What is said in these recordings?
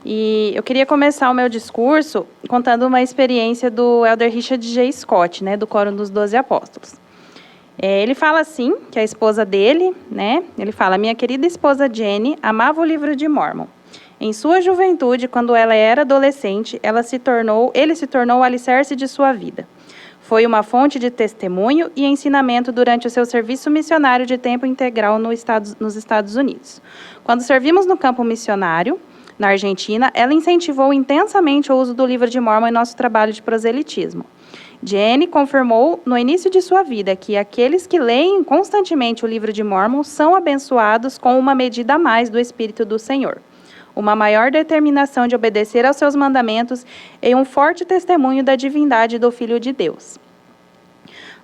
E eu queria começar o meu discurso contando uma experiência do Elder Richard J. Scott, né, do Quórum dos 12 Apóstolos. Ele fala assim, que a esposa dele, né, ele fala: minha querida esposa Jenny amava o livro de Mórmon. Em sua juventude, quando ela era adolescente, ele se tornou o alicerce de sua vida. Foi uma fonte de testemunho e ensinamento durante o seu serviço missionário de tempo integral nos Estados Unidos. Quando servimos no campo missionário, na Argentina, ela incentivou intensamente o uso do livro de Mórmon em nosso trabalho de proselitismo. Jenny confirmou no início de sua vida que aqueles que leem constantemente o livro de Mórmon são abençoados com uma medida a mais do Espírito do Senhor, uma maior determinação de obedecer aos seus mandamentos e um forte testemunho da divindade do Filho de Deus.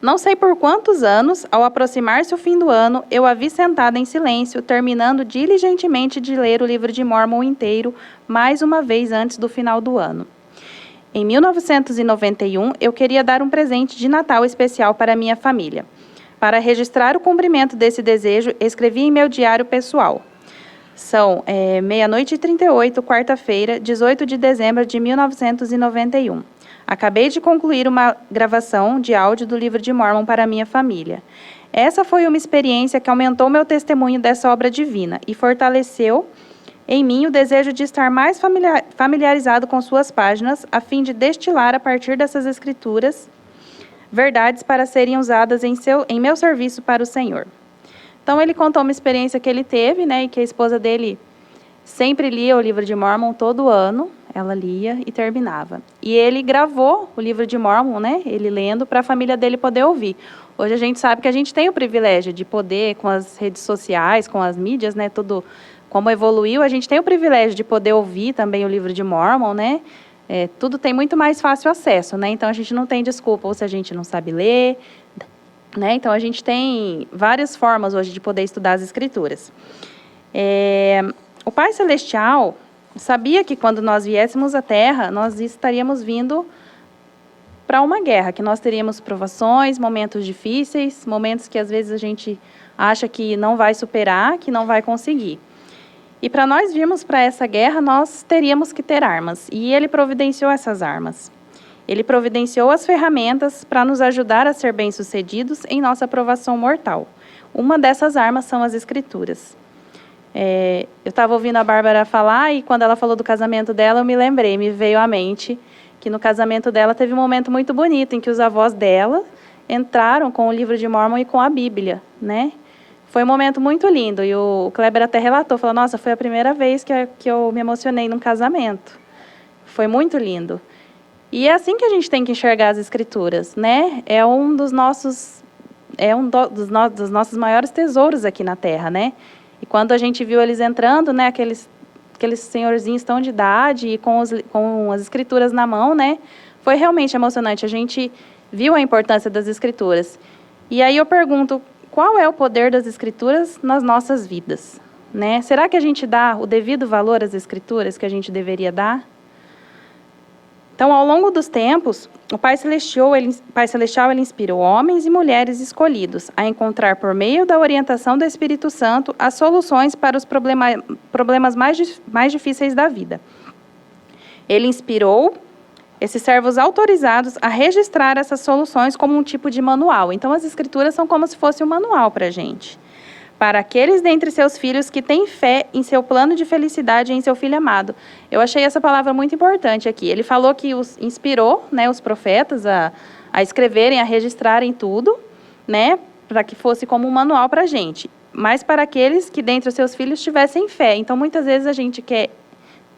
Não sei por quantos anos, ao aproximar-se o fim do ano, eu a vi sentada em silêncio, terminando diligentemente de ler o livro de Mórmon inteiro, mais uma vez antes do final do ano. Em 1991, eu queria dar um presente de Natal especial para minha família. Para registrar o cumprimento desse desejo, escrevi em meu diário pessoal. São 00:38, quarta-feira, 18 de dezembro de 1991. Acabei de concluir uma gravação de áudio do livro de Mórmon para minha família. Essa foi uma experiência que aumentou meu testemunho dessa obra divina e fortaleceu em mim o desejo de estar mais familiarizado com suas páginas, a fim de destilar a partir dessas escrituras verdades para serem usadas em meu serviço para o Senhor. Então, ele contou uma experiência que ele teve, né, e que a esposa dele sempre lia o livro de Mórmon todo ano. Ela lia e terminava. E ele gravou o livro de Mórmon, né, ele lendo, para a família dele poder ouvir. Hoje a gente sabe que a gente tem o privilégio de poder, com as redes sociais, com as mídias, né, tudo como evoluiu, a gente tem o privilégio de poder ouvir também o livro de Mórmon, né, tudo tem muito mais fácil acesso, né, então a gente não tem desculpa, ou se a gente não sabe ler, né, então a gente tem várias formas hoje de poder estudar as Escrituras. O Pai Celestial sabia que quando nós viéssemos à Terra, nós estaríamos vindo para uma guerra, que nós teríamos provações, momentos difíceis, momentos que às vezes a gente acha que não vai superar, que não vai conseguir. E para nós virmos para essa guerra, nós teríamos que ter armas. E ele providenciou essas armas. Ele providenciou as ferramentas para nos ajudar a ser bem-sucedidos em nossa provação mortal. Uma dessas armas são as Escrituras. Eu estava ouvindo a Bárbara falar e quando ela falou do casamento dela, eu me lembrei, me veio à mente que no casamento dela teve um momento muito bonito em que os avós dela entraram com o livro de Mórmon e com a Bíblia, né? Foi um momento muito lindo e o Kleber até relatou, falou: nossa, foi a primeira vez que eu me emocionei num casamento. Foi muito lindo. E é assim que a gente tem que enxergar as Escrituras, né? É um dos nossos maiores tesouros aqui na Terra, né? E quando a gente viu eles entrando, né, aqueles senhorzinhos tão de idade e com as Escrituras na mão, né, foi realmente emocionante. A gente viu a importância das Escrituras. E aí eu pergunto, qual é o poder das Escrituras nas nossas vidas, né? Será que a gente dá o devido valor às Escrituras que a gente deveria dar? Então, ao longo dos tempos, o Pai Celestial ele inspirou homens e mulheres escolhidos a encontrar, por meio da orientação do Espírito Santo, as soluções para os problemas mais difíceis da vida. Ele inspirou esses servos autorizados a registrar essas soluções como um tipo de manual. Então, as Escrituras são como se fosse um manual para a gente. Para aqueles dentre seus filhos que têm fé em seu plano de felicidade e em seu Filho amado. Eu achei essa palavra muito importante aqui. Ele falou que inspirou, né, os profetas a escreverem, a registrarem tudo, né, para que fosse como um manual para a gente. Mas para aqueles que dentre os seus filhos tivessem fé. Então, muitas vezes a gente quer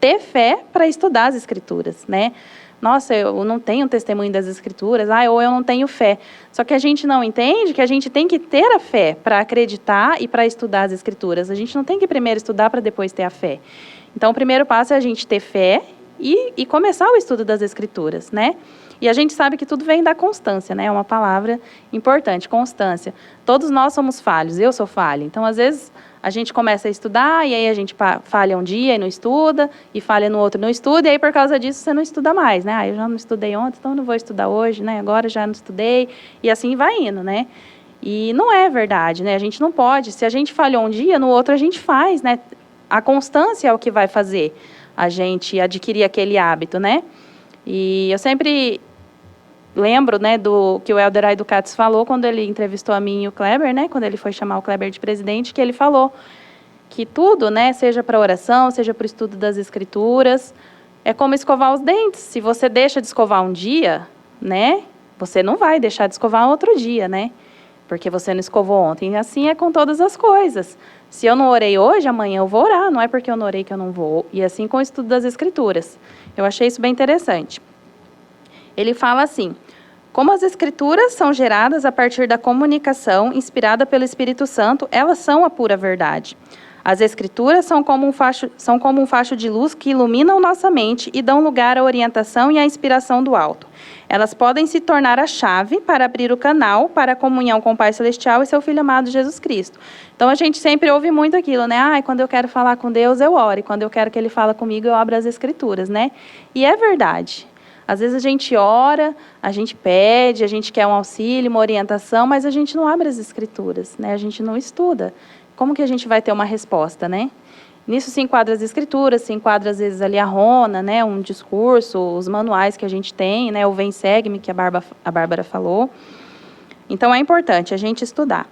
ter fé para estudar as Escrituras, né? Nossa, eu não tenho testemunho das Escrituras, ou eu não tenho fé. Só que a gente não entende que a gente tem que ter a fé para acreditar e para estudar as Escrituras. A gente não tem que primeiro estudar para depois ter a fé. Então, o primeiro passo é a gente ter fé e começar o estudo das Escrituras, né? E a gente sabe que tudo vem da constância, né? É uma palavra importante, constância. Todos nós somos falhos, eu sou falha. Então, às vezes, a gente começa a estudar e aí a gente falha um dia e não estuda, e falha no outro e não estuda, e aí por causa disso você não estuda mais, né? Eu já não estudei ontem, então não vou estudar hoje, né? Agora já não estudei, e assim vai indo, né? E não é verdade, né? A gente não pode, se a gente falhou um dia, no outro a gente faz, né? A constância é o que vai fazer a gente adquirir aquele hábito, né? E eu sempre lembro, né, do que o Elder Aido Katz falou quando ele entrevistou a mim e o Kleber, né, quando ele foi chamar o Kleber de presidente, que ele falou que tudo, né, seja para oração, seja para o estudo das escrituras, é como escovar os dentes. Se você deixa de escovar um dia, né, você não vai deixar de escovar outro dia, né, porque você não escovou ontem. E assim é com todas as coisas. Se eu não orei hoje, amanhã eu vou orar, não é porque eu não orei que eu não vou. E assim com o estudo das escrituras. Eu achei isso bem interessante. Ele fala assim: como as escrituras são geradas a partir da comunicação inspirada pelo Espírito Santo, elas são a pura verdade. As escrituras são como um facho de luz que iluminam nossa mente e dão lugar à orientação e à inspiração do alto. Elas podem se tornar a chave para abrir o canal para a comunhão com o Pai Celestial e seu Filho amado Jesus Cristo. Então a gente sempre ouve muito aquilo, né? Quando eu quero falar com Deus, eu oro. E quando eu quero que Ele fale comigo, eu abro as escrituras, né? E é verdade. Às vezes a gente ora, a gente pede, a gente quer um auxílio, uma orientação, mas a gente não abre as escrituras, né? A gente não estuda. Como que a gente vai ter uma resposta, né? Nisso se enquadra as escrituras, se enquadra às vezes ali a Rona, né? Um discurso, os manuais que a gente tem, né? O Vem Segue-me, que a Bárbara falou. Então é importante a gente estudar.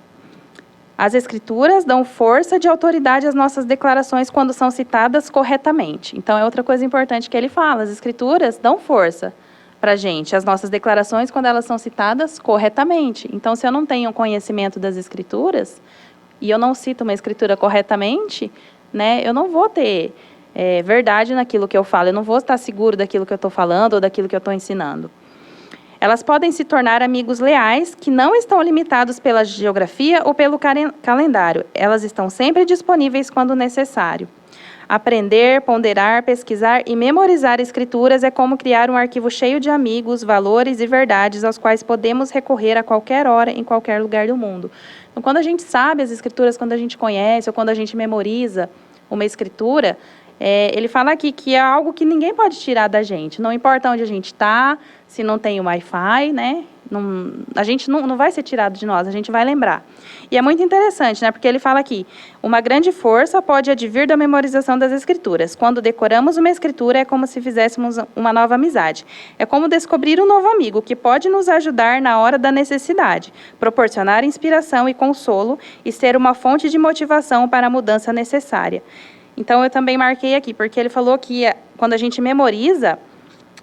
As escrituras dão força de autoridade às nossas declarações quando são citadas corretamente. Então é outra coisa importante que ele fala, as escrituras dão força para a gente, as nossas declarações quando elas são citadas corretamente. Então se eu não tenho conhecimento das escrituras e eu não cito uma escritura corretamente, né, eu não vou ter verdade naquilo que eu falo, eu não vou estar seguro daquilo que eu estou falando ou daquilo que eu estou ensinando. Elas podem se tornar amigos leais que não estão limitados pela geografia ou pelo calendário. Elas estão sempre disponíveis quando necessário. Aprender, ponderar, pesquisar e memorizar escrituras é como criar um arquivo cheio de amigos, valores e verdades aos quais podemos recorrer a qualquer hora, em qualquer lugar do mundo. Então, quando a gente sabe as escrituras, quando a gente conhece ou quando a gente memoriza uma escritura, ele fala aqui que é algo que ninguém pode tirar da gente. Não importa onde a gente está, se não tem o Wi-Fi, né? A gente não vai ser tirado de nós, a gente vai lembrar. E é muito interessante, né? Porque ele fala aqui, uma grande força pode advir da memorização das escrituras. Quando decoramos uma escritura, é como se fizéssemos uma nova amizade. É como descobrir um novo amigo, que pode nos ajudar na hora da necessidade, proporcionar inspiração e consolo e ser uma fonte de motivação para a mudança necessária. Então, eu também marquei aqui, porque ele falou que quando a gente memoriza,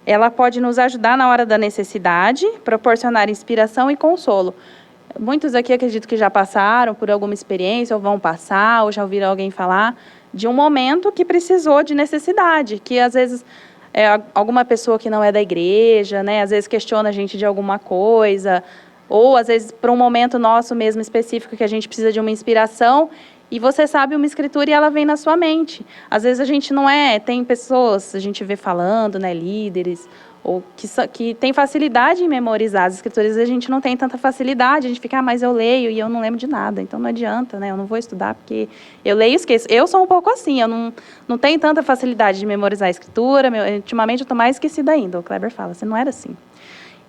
ela pode nos ajudar na hora da necessidade, proporcionar inspiração e consolo. Muitos aqui acredito que já passaram por alguma experiência, ou vão passar, ou já ouviram alguém falar de um momento que precisou de necessidade, que às vezes alguma pessoa que não é da igreja, né, às vezes questiona a gente de alguma coisa, ou às vezes para um momento nosso mesmo específico que a gente precisa de uma inspiração, e você sabe uma escritura e ela vem na sua mente. Às vezes a gente não tem pessoas, a gente vê falando, né, líderes, ou que tem facilidade em memorizar as escrituras, e a gente não tem tanta facilidade, a gente fica, mas eu leio e eu não lembro de nada, então não adianta, né, eu não vou estudar porque eu leio e esqueço. Eu sou um pouco assim, eu não tenho tanta facilidade de memorizar a escritura, ultimamente eu estou mais esquecida ainda, o Kleber fala, você não era assim.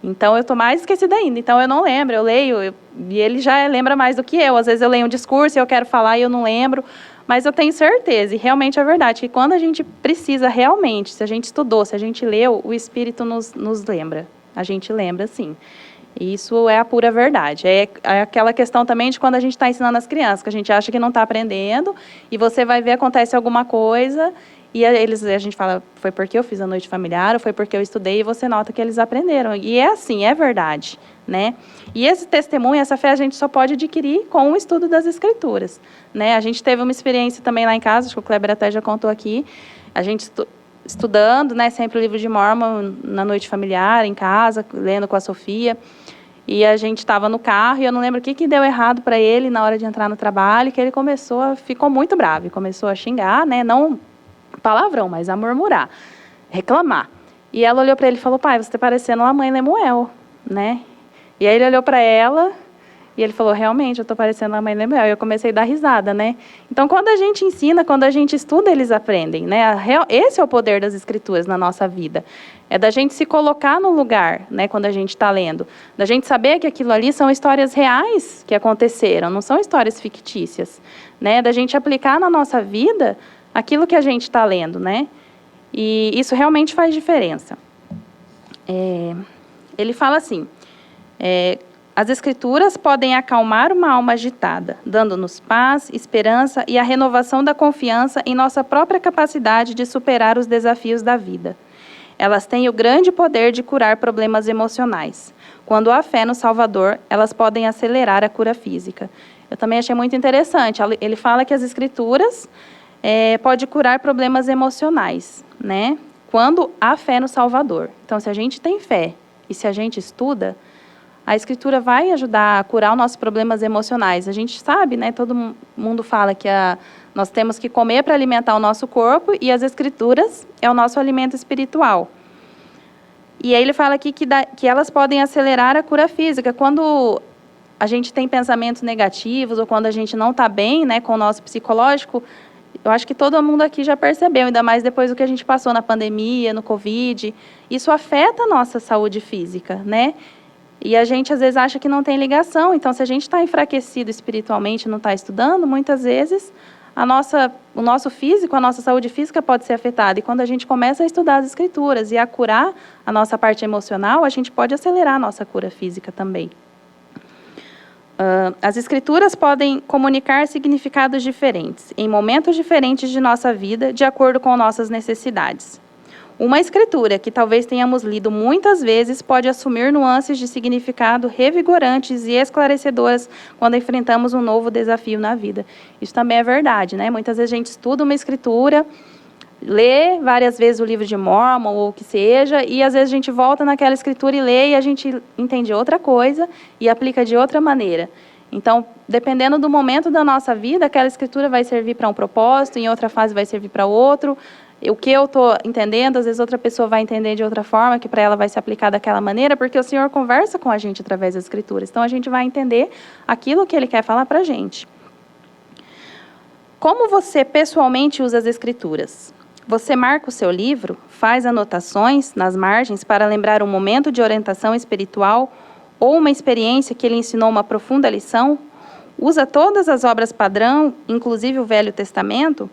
Então, eu estou mais esquecida ainda. Então, eu não lembro, eu leio, e ele já lembra mais do que eu. Às vezes, eu leio um discurso e eu quero falar e eu não lembro. Mas eu tenho certeza, e realmente é verdade, que quando a gente precisa realmente, se a gente estudou, se a gente leu, o Espírito nos lembra. A gente lembra, sim. E isso é a pura verdade. É aquela questão também de quando a gente está ensinando as crianças, que a gente acha que não está aprendendo, e você vai ver, acontece alguma coisa... E a gente fala, foi porque eu fiz a noite familiar, ou foi porque eu estudei, e você nota que eles aprenderam. E é assim, é verdade, né? E esse testemunho, essa fé, a gente só pode adquirir com o estudo das escrituras, né? A gente teve uma experiência também lá em casa, acho que o Kleber até já contou aqui, a gente estudando, né, sempre o livro de Mórmon na noite familiar, em casa, lendo com a Sofia, e a gente estava no carro, e eu não lembro o que deu errado para ele na hora de entrar no trabalho, que ele ficou muito bravo, e começou a xingar, né, não... palavrão, mas a murmurar, reclamar. E ela olhou para ele e falou, pai, você está parecendo a mãe Lemuel, né? E aí ele olhou para ela e ele falou, realmente, eu estou parecendo a mãe Lemuel. E eu comecei a dar risada, né? Então, quando a gente ensina, quando a gente estuda, eles aprendem, né? Esse é o poder das escrituras na nossa vida. É da gente se colocar no lugar, né? Quando a gente está lendo. Da gente saber que aquilo ali são histórias reais que aconteceram, não são histórias fictícias, né? Da gente aplicar na nossa vida aquilo que a gente está lendo, né? E isso realmente faz diferença. Ele fala assim, as Escrituras podem acalmar uma alma agitada, dando-nos paz, esperança e a renovação da confiança em nossa própria capacidade de superar os desafios da vida. Elas têm o grande poder de curar problemas emocionais. Quando há fé no Salvador, elas podem acelerar a cura física. Eu também achei muito interessante. Ele fala que as Escrituras podem curar problemas emocionais, né? Quando há fé no Salvador. Então, se a gente tem fé e se a gente estuda, a Escritura vai ajudar a curar os nossos problemas emocionais. A gente sabe, né? Todo mundo fala que nós temos que comer para alimentar o nosso corpo e as Escrituras é o nosso alimento espiritual. E aí ele fala aqui que elas podem acelerar a cura física. Quando a gente tem pensamentos negativos ou quando a gente não está bem, né, com o nosso psicológico, eu acho que todo mundo aqui já percebeu, ainda mais depois do que a gente passou na pandemia, no Covid. Isso afeta a nossa saúde física, né? E a gente, às vezes, acha que não tem ligação. Então, se a gente está enfraquecido espiritualmente, não está estudando, muitas vezes o nosso físico, a nossa saúde física pode ser afetada. E quando a gente começa a estudar as Escrituras e a curar a nossa parte emocional, a gente pode acelerar a nossa cura física também. As Escrituras podem comunicar significados diferentes, em momentos diferentes de nossa vida, de acordo com nossas necessidades. Uma Escritura que talvez tenhamos lido muitas vezes pode assumir nuances de significado revigorantes e esclarecedoras quando enfrentamos um novo desafio na vida. Isso também é verdade, né? Muitas vezes a gente estuda uma Escritura, lê várias vezes o livro de Mórmon ou o que seja, e às vezes a gente volta naquela Escritura e lê e a gente entende outra coisa e aplica de outra maneira. Então, dependendo do momento da nossa vida, aquela Escritura vai servir para um propósito, em outra fase vai servir para outro. O que eu estou entendendo, às vezes outra pessoa vai entender de outra forma, que para ela vai se aplicar daquela maneira, porque o Senhor conversa com a gente através das Escrituras. Então, a gente vai entender aquilo que Ele quer falar para a gente. Como você pessoalmente usa as Escrituras? Você marca o seu livro, faz anotações nas margens para lembrar um momento de orientação espiritual ou uma experiência que Ele ensinou uma profunda lição? Usa todas as obras padrão, inclusive o Velho Testamento?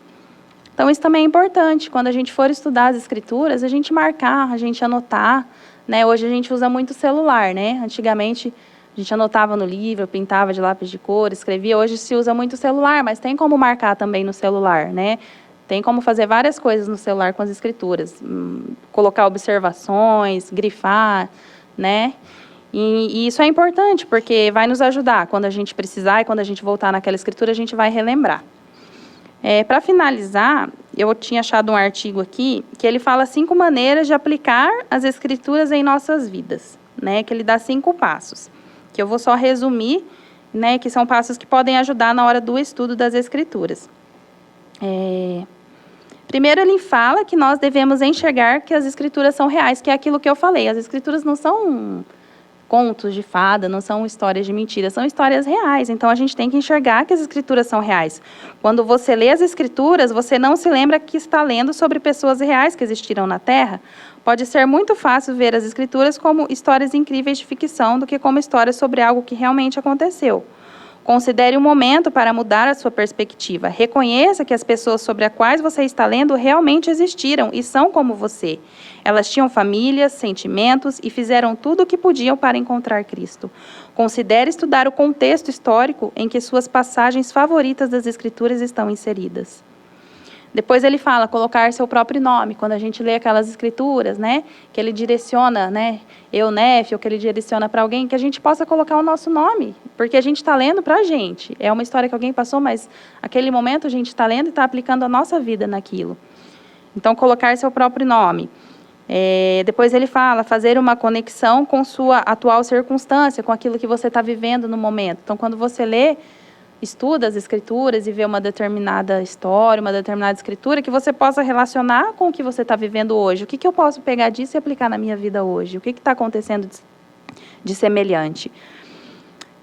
Então, isso também é importante. Quando a gente for estudar as Escrituras, a gente marcar, a gente anotar, né? Hoje a gente usa muito celular, né? Antigamente, a gente anotava no livro, pintava de lápis de cor, escrevia. Hoje se usa muito celular, mas tem como marcar também no celular, né? Tem como fazer várias coisas no celular com as Escrituras. Colocar observações, grifar, né? E isso é importante, porque vai nos ajudar. Quando a gente precisar e quando a gente voltar naquela Escritura, a gente vai relembrar. Para finalizar, eu tinha achado um artigo aqui que ele fala 5 maneiras de aplicar as Escrituras em nossas vidas, né? Que ele dá 5 passos, que eu vou só resumir, né? Que são passos que podem ajudar na hora do estudo das Escrituras. Primeiro, ele fala que nós devemos enxergar que as Escrituras são reais, que é aquilo que eu falei. As Escrituras não são contos de fada, não são histórias de mentira, são histórias reais. Então, a gente tem que enxergar que as Escrituras são reais. Quando você lê as Escrituras, você não se lembra que está lendo sobre pessoas reais que existiram na Terra. Pode ser muito fácil ver as Escrituras como histórias incríveis de ficção do que como histórias sobre algo que realmente aconteceu. Considere um momento para mudar a sua perspectiva. Reconheça que as pessoas sobre as quais você está lendo realmente existiram e são como você. Elas tinham famílias, sentimentos e fizeram tudo o que podiam para encontrar Cristo. Considere estudar o contexto histórico em que suas passagens favoritas das Escrituras estão inseridas. Depois ele fala colocar seu próprio nome. Quando a gente lê aquelas Escrituras, né, que ele direciona, né, ou que ele direciona para alguém, que a gente possa colocar o nosso nome, porque a gente está lendo para a gente. É uma história que alguém passou, mas aquele momento a gente está lendo e está aplicando a nossa vida naquilo. Então, colocar seu próprio nome. Depois ele fala fazer uma conexão com sua atual circunstância, com aquilo que você está vivendo no momento. Então, quando você lê, estuda as Escrituras e vê uma determinada história, uma determinada escritura, que você possa relacionar com o que você está vivendo hoje. O que eu posso pegar disso e aplicar na minha vida hoje? O que está acontecendo de semelhante?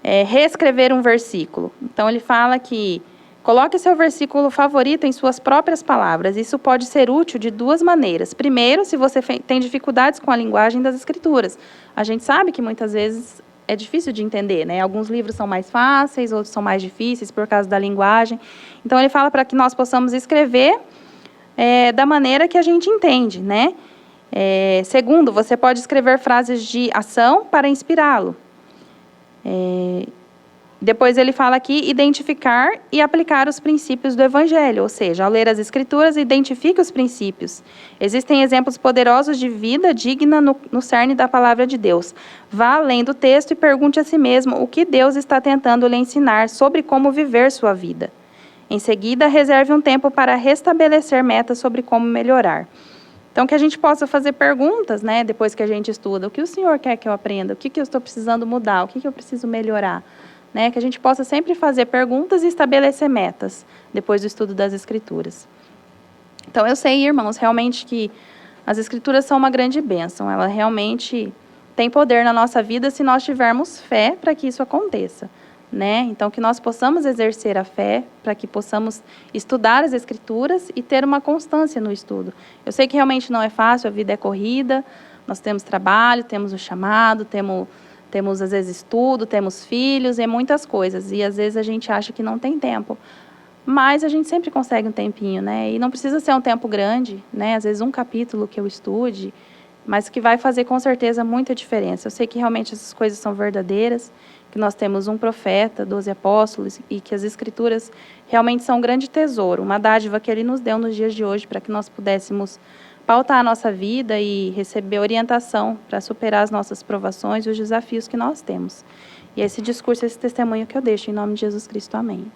Reescrever um versículo. Então, ele fala que coloque seu versículo favorito em suas próprias palavras. Isso pode ser útil de 2 maneiras. Primeiro, se você tem dificuldades com a linguagem das Escrituras. A gente sabe que muitas vezes é difícil de entender, né? Alguns livros são mais fáceis, outros são mais difíceis por causa da linguagem. Então, ele fala para que nós possamos escrever da maneira que a gente entende, né? Segundo, você pode escrever frases de ação para inspirá-lo. Depois ele fala aqui, identificar e aplicar os princípios do Evangelho, ou seja, ao ler as Escrituras, identifique os princípios. Existem exemplos poderosos de vida digna no cerne da palavra de Deus. Vá além do texto e pergunte a si mesmo o que Deus está tentando lhe ensinar sobre como viver sua vida. Em seguida, reserve um tempo para restabelecer metas sobre como melhorar. Então, que a gente possa fazer perguntas, né, depois que a gente estuda. O que o Senhor quer que eu aprenda? O que eu estou precisando mudar? O que eu preciso melhorar? Né, que a gente possa sempre fazer perguntas e estabelecer metas, depois do estudo das Escrituras. Então, eu sei, irmãos, realmente que as Escrituras são uma grande bênção. Ela realmente tem poder na nossa vida se nós tivermos fé para que isso aconteça. Né? Então, que nós possamos exercer a fé, para que possamos estudar as Escrituras e ter uma constância no estudo. Eu sei que realmente não é fácil, a vida é corrida, nós temos trabalho, temos o chamado, temos às vezes estudo, temos filhos e muitas coisas. E às vezes a gente acha que não tem tempo. Mas a gente sempre consegue um tempinho, né? E não precisa ser um tempo grande, né? Às vezes um capítulo que eu estude, mas que vai fazer com certeza muita diferença. Eu sei que realmente essas coisas são verdadeiras, que nós temos um profeta, 12 apóstolos, e que as Escrituras realmente são um grande tesouro, uma dádiva que Ele nos deu nos dias de hoje, para que nós pudéssemos pautar a nossa vida e receber orientação para superar as nossas provações e os desafios que nós temos. E esse discurso, esse testemunho que eu deixo, em nome de Jesus Cristo, amém.